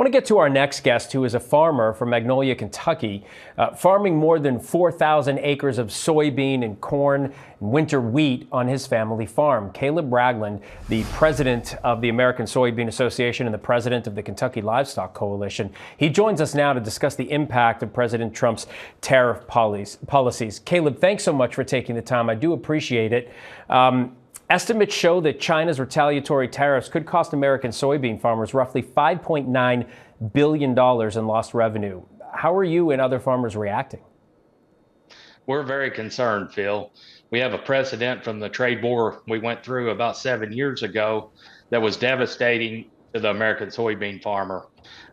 want to get to our next guest, who is a farmer from Magnolia, Kentucky, farming more than 4,000 acres of soybean and corn and winter wheat on his family farm. Caleb Ragland, the president of the American Soybean Association and the president of the Kentucky Livestock Coalition. He joins us now to discuss the impact of President Trump's tariff policies. Caleb, thanks so much for taking the time. I do appreciate it. Estimates show that China's retaliatory tariffs could cost American soybean farmers roughly $5.9 billion in lost revenue. How are you and other farmers reacting? We're very concerned, Phil. We have a precedent from the trade war we went through about 7 years ago that was devastating to the American soybean farmer.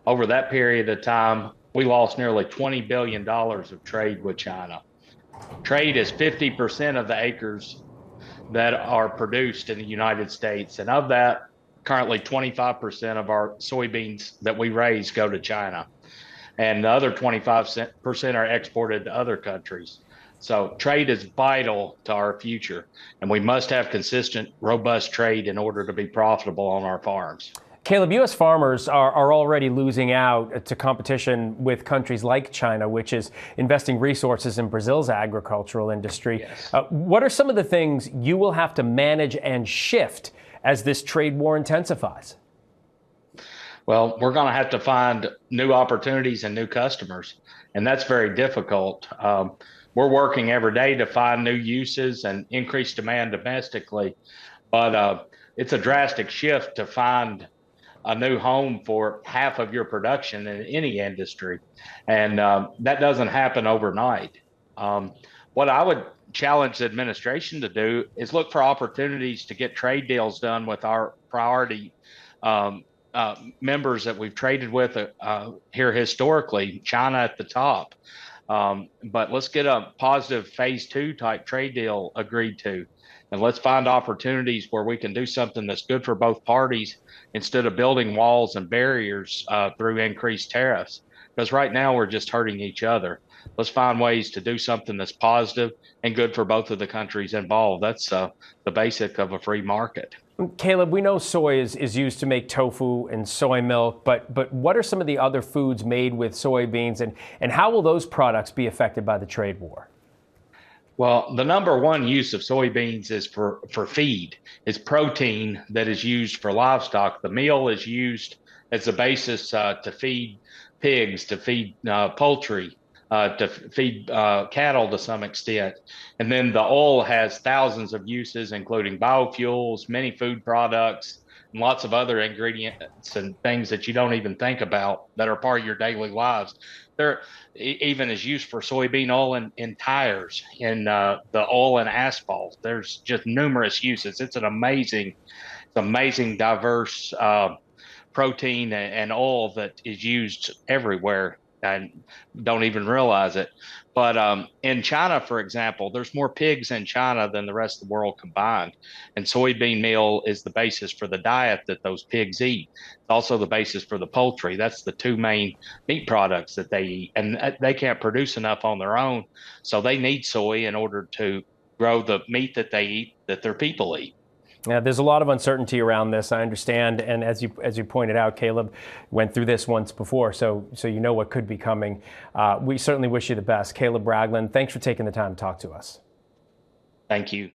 Over that period of time, we lost nearly $20 billion of trade with China. Trade is 50% of the acres that are produced in the United States. And of that, currently 25% of our soybeans that we raise go to China. And the other 25% are exported to other countries. So trade is vital to our future, and we must have consistent, robust trade in order to be profitable on our farms. Caleb, U.S. farmers are already losing out to competition with countries like China, which is investing resources in Brazil's agricultural industry. Yes. What are some of the things you will have to manage and shift as this trade war intensifies? Well, we're going to have to find new opportunities and new customers, and that's very difficult. We're working every day to find new uses and increase demand domestically, but it's a drastic shift to find a new home for half of your production in any industry. And that doesn't happen overnight. What I would challenge the administration to do is look for opportunities to get trade deals done with our priority members that we've traded with here historically, China at the top. But let's get a positive phase 2 type trade deal agreed to. And let's find opportunities where we can do something that's good for both parties instead of building walls and barriers through increased tariffs. Because right now we're just hurting each other. Let's find ways to do something that's positive and good for both of the countries involved. That's the basic of a free market. Caleb, we know soy is used to make tofu and soy milk, but what are some of the other foods made with soybeans, and how will those products be affected by the trade war? Well, the number one use of soybeans is for feed. It's protein that is used for livestock. The meal is used as a basis to feed pigs, to feed poultry, to feed cattle to some extent. And then the oil has thousands of uses, including biofuels, many food products, and lots of other ingredients and things that you don't even think about that are part of your daily lives. There even is used for soybean oil in tires, in the oil in asphalt. There's just numerous uses. It's amazing diverse protein and oil that is used everywhere and don't even realize it. But in China, for example, there's more pigs in China than the rest of the world combined. And soybean meal is the basis for the diet that those pigs eat. It's also the basis for the poultry. That's the two main meat products that they eat. And they can't produce enough on their own. So they need soy in order to grow the meat that they eat, that their people eat. Yeah, there's a lot of uncertainty around this, I understand, and as you pointed out, Caleb went through this once before, so you know what could be coming. We certainly wish you the best. Caleb Ragland, thanks for taking the time to talk to us. Thank you.